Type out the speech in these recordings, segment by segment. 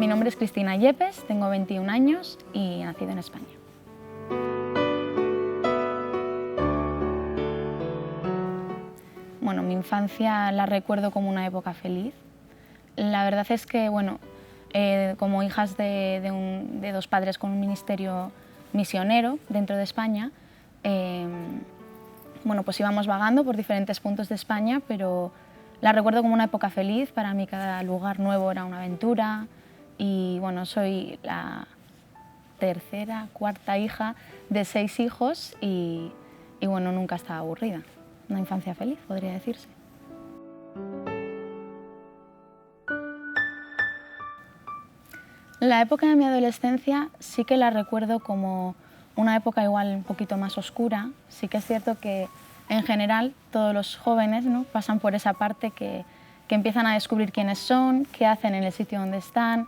mi nombre es Cristina Yepes, tengo 21 años y he nacido en España. Bueno, mi infancia la recuerdo como una época feliz. La verdad es que, bueno, como hijas de dos padres con un ministerio misionero dentro de España, bueno, pues íbamos vagando por diferentes puntos de España, pero la recuerdo como una época feliz. Para mí cada lugar nuevo era una aventura y, bueno, soy la tercera, cuarta hija de 6 hijos y bueno, nunca estaba aburrida. Una infancia feliz, podría decirse. La época de mi adolescencia sí que la recuerdo como una época igual un poquito más oscura. Sí que es cierto que en general todos los jóvenes, ¿no?, pasan por esa parte que empiezan a descubrir quiénes son, qué hacen en el sitio donde están.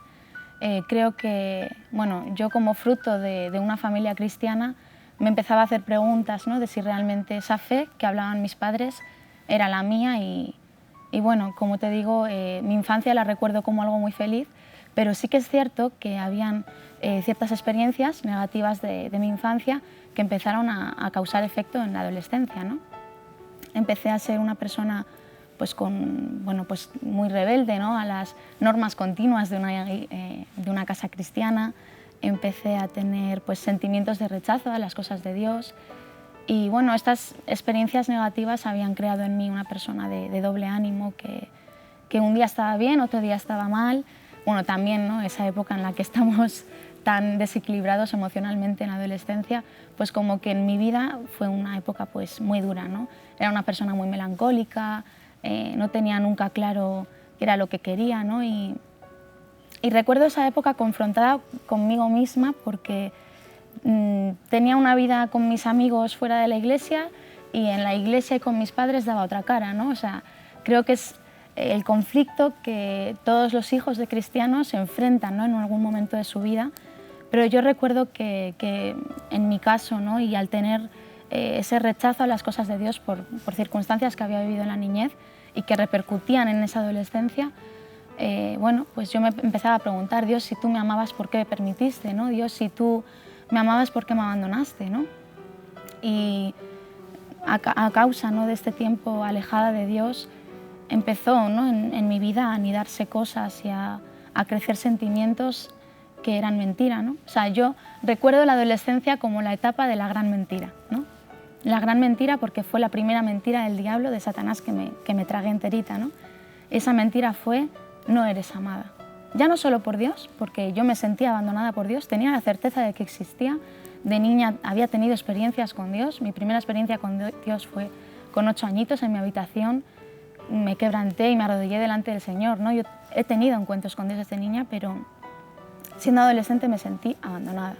Creo que, bueno, yo como fruto de una familia cristiana me empezaba a hacer preguntas, ¿no?, de si realmente esa fe que hablaban mis padres era la mía y bueno, como te digo, mi infancia la recuerdo como algo muy feliz, pero sí que es cierto que habían ciertas experiencias negativas de mi infancia que empezaron a causar efecto en la adolescencia, ¿no? Empecé a ser una persona pues, pues muy rebelde, ¿no?, a las normas continuas de una casa cristiana. Empecé a tener pues, sentimientos de rechazo a las cosas de Dios. Y bueno, estas experiencias negativas habían creado en mí una persona de doble ánimo, que un día estaba bien, otro día estaba mal. Bueno, también, ¿no?, esa época en la que estamos tan desequilibrados emocionalmente en la adolescencia, pues como que en mi vida fue una época pues muy dura, ¿no? Era una persona muy melancólica, no tenía nunca claro qué era lo que quería, ¿no? Y recuerdo esa época confrontada conmigo misma porque tenía una vida con mis amigos fuera de la iglesia y en la iglesia y con mis padres daba otra cara, ¿no? O sea, creo que es el conflicto que todos los hijos de cristianos se enfrentan, ¿no?, en algún momento de su vida. Pero yo recuerdo que en mi caso, ¿no?, y al tener ese rechazo a las cosas de Dios por circunstancias que había vivido en la niñez y que repercutían en esa adolescencia, bueno, pues yo me empezaba a preguntar: Dios, si tú me amabas, ¿por qué me permitiste?, ¿no? Dios, si tú me amabas, ¿por qué me abandonaste?, ¿no? Y a causa, ¿no?, de este tiempo alejada de Dios, empezó, ¿no?, en mi vida a anidarse cosas y a crecer sentimientos que eran mentira, ¿no? O sea, yo recuerdo la adolescencia como la etapa de la gran mentira, ¿no? La gran mentira porque fue la primera mentira del diablo, de Satanás, que me tragué enterita, ¿no? Esa mentira fue: no eres amada. Ya no solo por Dios, porque yo me sentía abandonada por Dios, tenía la certeza de que existía. De niña había tenido experiencias con Dios. Mi primera experiencia con Dios fue con 8 añitos en mi habitación. Me quebranté y me arrodillé delante del Señor, ¿no? Yo he tenido encuentros con Dios desde niña, pero siendo adolescente me sentí abandonada.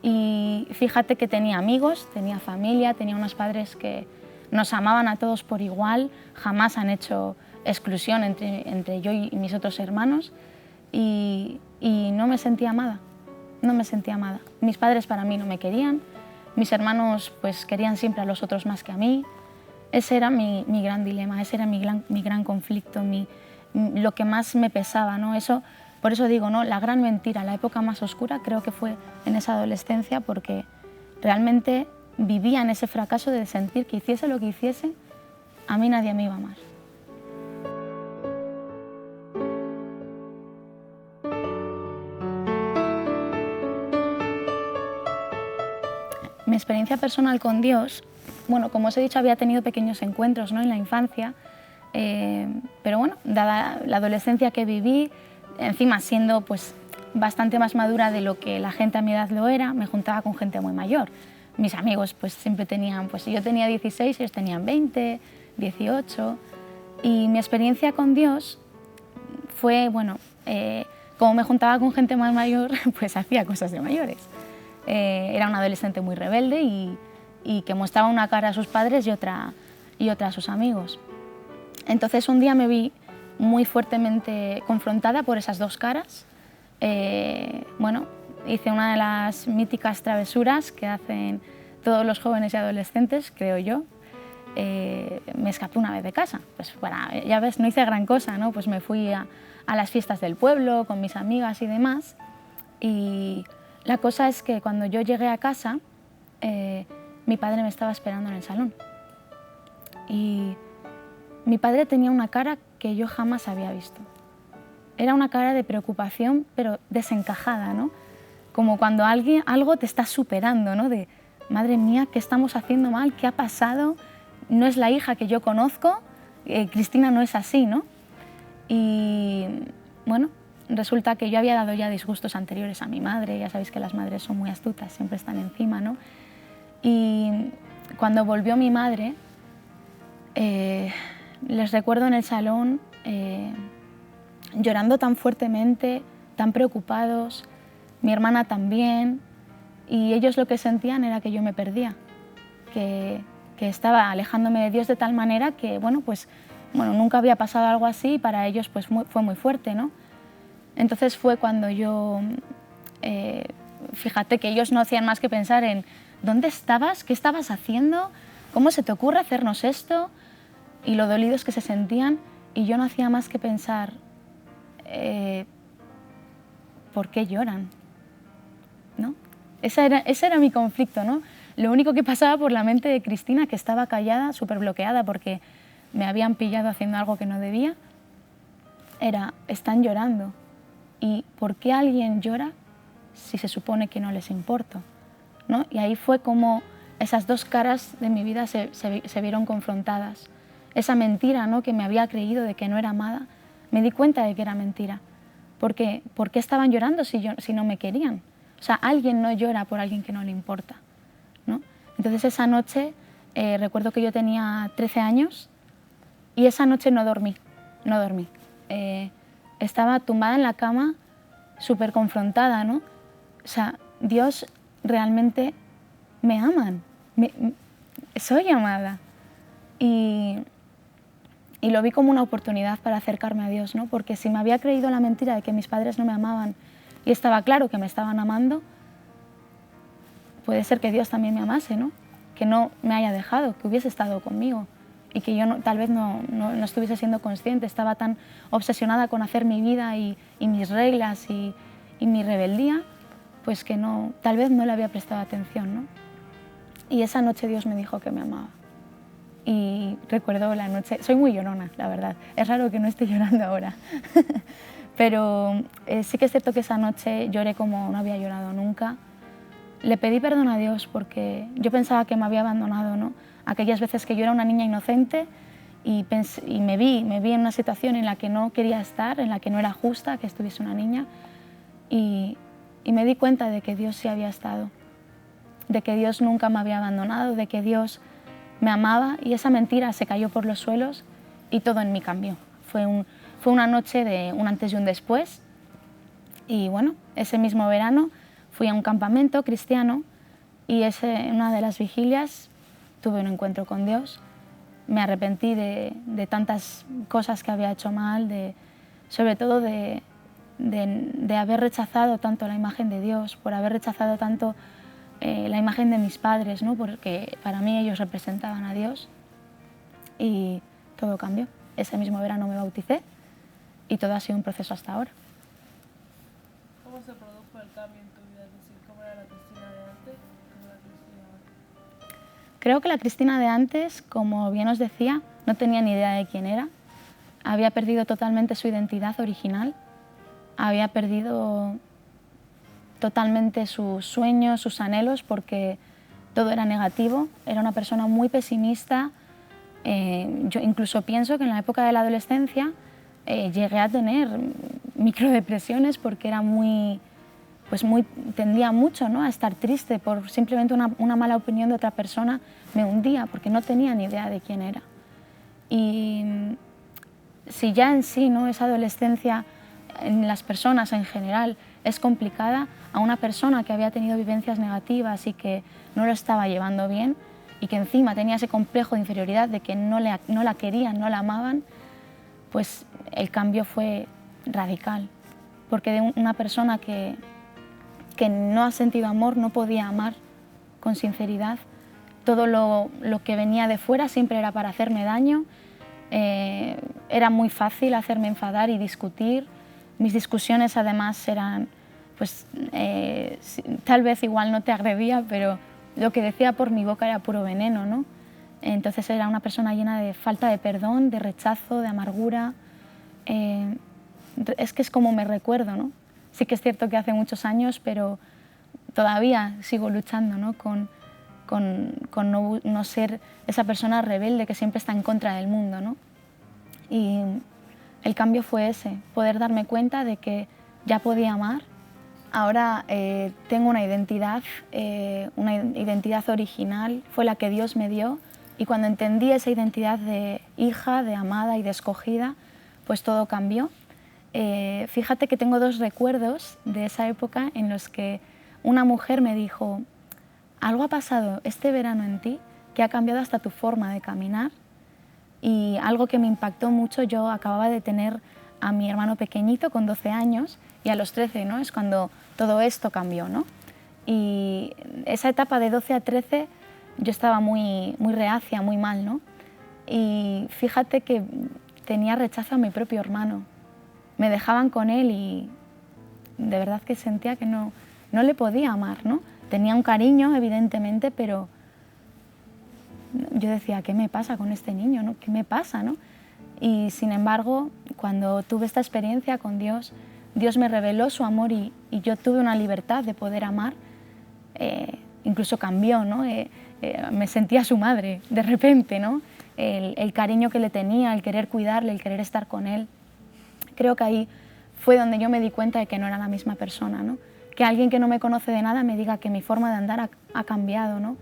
Y fíjate que tenía amigos, tenía familia, tenía unos padres que nos amaban a todos por igual, jamás han hecho exclusión entre yo y mis otros hermanos, y no me sentía amada, no me sentía amada. Mis padres para mí no me querían, mis hermanos pues querían siempre a los otros más que a mí. Ese era mi gran dilema, ese era mi gran conflicto, lo que más me pesaba, ¿no? Por eso digo, ¿no?, la gran mentira, la época más oscura creo que fue en esa adolescencia, porque realmente vivía en ese fracaso de sentir que hiciese lo que hiciese, a mí nadie me iba a amar. Mi experiencia personal con Dios, bueno, como os he dicho, había tenido pequeños encuentros, ¿no?, en la infancia, pero bueno, dada la adolescencia que viví, encima siendo pues bastante más madura de lo que la gente a mi edad lo era, me juntaba con gente muy mayor. Mis amigos pues siempre tenían, pues yo tenía 16, ellos tenían 20, 18, y mi experiencia con Dios fue, bueno, como me juntaba con gente más mayor, pues hacía cosas de mayores. Era una adolescente muy rebelde y que mostraba una cara a sus padres y otra a sus amigos. Entonces un día me vi muy fuertemente confrontada por esas dos caras. Bueno, hice una de las míticas travesuras que hacen todos los jóvenes y adolescentes, creo yo, me escapé una vez de casa. Pues ya ves, no hice gran cosa, ¿no? Pues me fui a las fiestas del pueblo con mis amigas y demás. Y la cosa es que cuando yo llegué a casa, mi padre me estaba esperando en el salón. Y mi padre tenía una cara que yo jamás había visto. Era una cara de preocupación, pero desencajada, ¿no? Como cuando algo te está superando, ¿no? De, madre mía, ¿qué estamos haciendo mal? ¿Qué ha pasado? No es la hija que yo conozco, Cristina no es así, ¿no? Y bueno, resulta que yo había dado ya disgustos anteriores a mi madre, ya sabéis que las madres son muy astutas, siempre están encima, ¿no? Y cuando volvió mi madre, les recuerdo en el salón llorando tan fuertemente, tan preocupados, mi hermana también, y ellos lo que sentían era que yo me perdía, que estaba alejándome de Dios de tal manera que, bueno, nunca había pasado algo así y para ellos pues, fue muy fuerte, ¿no? Entonces fue cuando yo, fíjate que ellos no hacían más que pensar en ¿dónde estabas? ¿Qué estabas haciendo? ¿Cómo se te ocurre hacernos esto? Y lo dolidos que se sentían, y yo no hacía más que pensar ¿por qué lloran? ¿No? Ese era mi conflicto, ¿no? Lo único que pasaba por la mente de Cristina, que estaba callada, súper bloqueada porque me habían pillado haciendo algo que no debía, era, están llorando. ¿Y por qué alguien llora si se supone que no les importo? ¿No? Y ahí fue como esas dos caras de mi vida se vieron confrontadas. Esa mentira, ¿no?, que me había creído de que no era amada, me di cuenta de que era mentira. ¿Por qué estaban llorando si no me querían? O sea, alguien no llora por alguien que no le importa, ¿no? Entonces esa noche, recuerdo que yo tenía 13 años y esa noche no dormí. Estaba tumbada en la cama, súper confrontada, ¿no? O sea, Dios realmente me aman, soy amada. Y lo vi como una oportunidad para acercarme a Dios, ¿no? Porque si me había creído la mentira de que mis padres no me amaban y estaba claro que me estaban amando, puede ser que Dios también me amase, ¿no? Que no me haya dejado, que hubiese estado conmigo y que yo tal vez no estuviese siendo consciente, estaba tan obsesionada con hacer mi vida y mis reglas y mi rebeldía, pues que tal vez no le había prestado atención, ¿no? Y esa noche Dios me dijo que me amaba. Y recuerdo la noche, soy muy llorona, la verdad, es raro que no esté llorando ahora, pero sí que es cierto que esa noche lloré como no había llorado nunca. Le pedí perdón a Dios porque yo pensaba que me había abandonado, ¿no? Aquellas veces que yo era una niña inocente y me vi en una situación en la que no quería estar, en la que no era justa que estuviese una niña, y me di cuenta de que Dios sí había estado, de que Dios nunca me había abandonado, de que Dios me amaba, y esa mentira se cayó por los suelos y todo en mí cambió. Fue una noche de un antes y un después. Y bueno, ese mismo verano fui a un campamento cristiano y en una de las vigilias tuve un encuentro con Dios. Me arrepentí de tantas cosas que había hecho mal, sobre todo de haber rechazado tanto la imagen de Dios, por haber rechazado tanto la imagen de mis padres, ¿no? Porque para mí ellos representaban a Dios, y todo cambió. Ese mismo verano me bauticé y todo ha sido un proceso hasta ahora. ¿Cómo se produjo el cambio en tu vida? Es decir, ¿cómo era la Cristina de antes y cómo era la Cristina ahora? Creo que la Cristina de antes, como bien os decía, no tenía ni idea de quién era. Había perdido totalmente su identidad original, había perdido totalmente sus sueños, sus anhelos, porque todo era negativo. Era una persona muy pesimista. Yo incluso pienso que en la época de la adolescencia llegué a tener microdepresiones porque era tendía mucho, ¿no?, a estar triste por simplemente una mala opinión de otra persona. Me hundía porque no tenía ni idea de quién era. Y si ya en sí, ¿no?, esa adolescencia en las personas en general es complicada, a una persona que había tenido vivencias negativas y que no lo estaba llevando bien y que encima tenía ese complejo de inferioridad de que no la querían, no la amaban, pues el cambio fue radical. Porque de una persona que no ha sentido amor, no podía amar con sinceridad, todo lo que venía de fuera siempre era para hacerme daño. Era muy fácil hacerme enfadar y discutir. Mis discusiones además eran, pues, tal vez igual no te agredía, pero lo que decía por mi boca era puro veneno, ¿no? Entonces era una persona llena de falta de perdón, de rechazo, de amargura. Es que es como me recuerdo, ¿no? Sí que es cierto que hace muchos años, pero todavía sigo luchando, ¿no? con no ser esa persona rebelde que siempre está en contra del mundo, ¿no? Y el cambio fue ese, poder darme cuenta de que ya podía amar. Ahora tengo una identidad original, fue la que Dios me dio, y cuando entendí esa identidad de hija, de amada y de escogida, pues todo cambió. Fíjate que tengo 2 recuerdos de esa época en los que una mujer me dijo: algo ha pasado este verano en ti que ha cambiado hasta tu forma de caminar. Y algo que me impactó mucho, yo acababa de tener a mi hermano pequeñito con 12 años y a los 13, ¿no? Es cuando todo esto cambió, ¿no? Y esa etapa de 12 a 13 yo estaba muy reacia, muy mal, ¿no? Y fíjate que tenía rechazo a mi propio hermano. Me dejaban con él y de verdad que sentía que no le podía amar, ¿no? Tenía un cariño, evidentemente, pero yo decía: ¿qué me pasa con este niño, ¿no? ¿Qué me pasa, no? Y sin embargo, cuando tuve esta experiencia con Dios, Dios me reveló su amor y yo tuve una libertad de poder amar. Incluso cambió, ¿no? Me sentía su madre de repente, ¿no? El cariño que le tenía, el querer cuidarle, el querer estar con él. Creo que ahí fue donde yo me di cuenta de que no era la misma persona, ¿no? Que alguien que no me conoce de nada me diga que mi forma de andar ha cambiado, ¿no?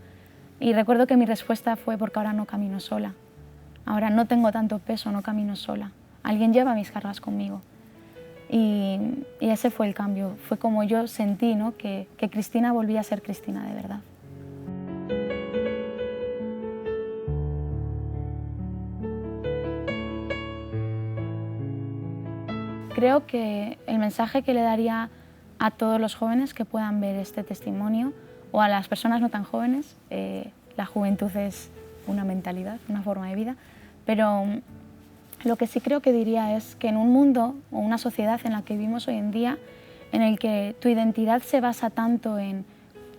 Y recuerdo que mi respuesta fue: porque ahora no camino sola. Ahora no tengo tanto peso, no camino sola. Alguien lleva mis cargas conmigo. Y ese fue el cambio. Fue como yo sentí, ¿no? que Cristina volvía a ser Cristina de verdad. Creo que el mensaje que le daría a todos los jóvenes que puedan ver este testimonio, o a las personas no tan jóvenes, la juventud es una mentalidad, una forma de vida, pero lo que sí creo que diría es que en un mundo o una sociedad en la que vivimos hoy en día, en el que tu identidad se basa tanto en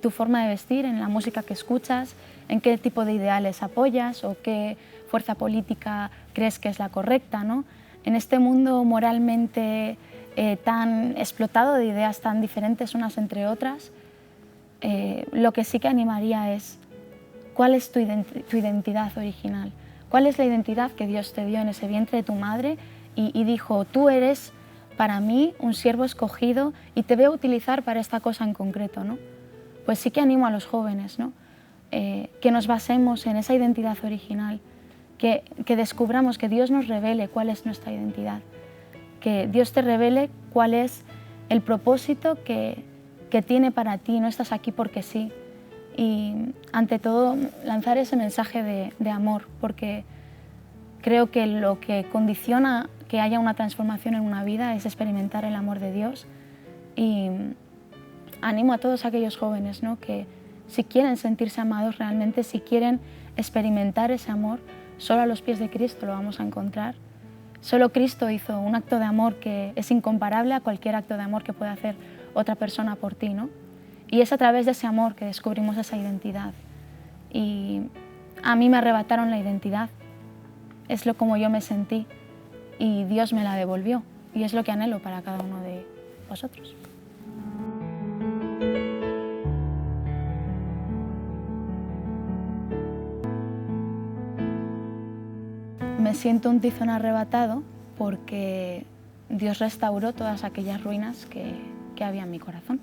tu forma de vestir, en la música que escuchas, en qué tipo de ideales apoyas o qué fuerza política crees que es la correcta, ¿no? En este mundo moralmente tan explotado de ideas tan diferentes unas entre otras, lo que sí que animaría es: ¿cuál es tu identidad original? ¿Cuál es la identidad que Dios te dio en ese vientre de tu madre y dijo: tú eres para mí un siervo escogido y te voy a utilizar para esta cosa en concreto, ¿no? Pues sí que animo a los jóvenes, ¿no? Que nos basemos en esa identidad original, que descubramos, que Dios nos revele cuál es nuestra identidad, que Dios te revele cuál es el propósito que tiene para ti. No estás aquí porque sí. Y ante todo lanzar ese mensaje de amor, porque creo que lo que condiciona que haya una transformación en una vida es experimentar el amor de Dios. Y animo a todos aquellos jóvenes, ¿no? Que si quieren sentirse amados realmente, si quieren experimentar ese amor, solo a los pies de Cristo lo vamos a encontrar. Solo Cristo hizo un acto de amor que es incomparable a cualquier acto de amor que pueda hacer otra persona por ti, ¿no? Y es a través de ese amor que descubrimos esa identidad. Y a mí me arrebataron la identidad, es lo como yo me sentí, y Dios me la devolvió. Y es lo que anhelo para cada uno de vosotros. Me siento un tizón arrebatado porque Dios restauró todas aquellas ruinas que había en mi corazón.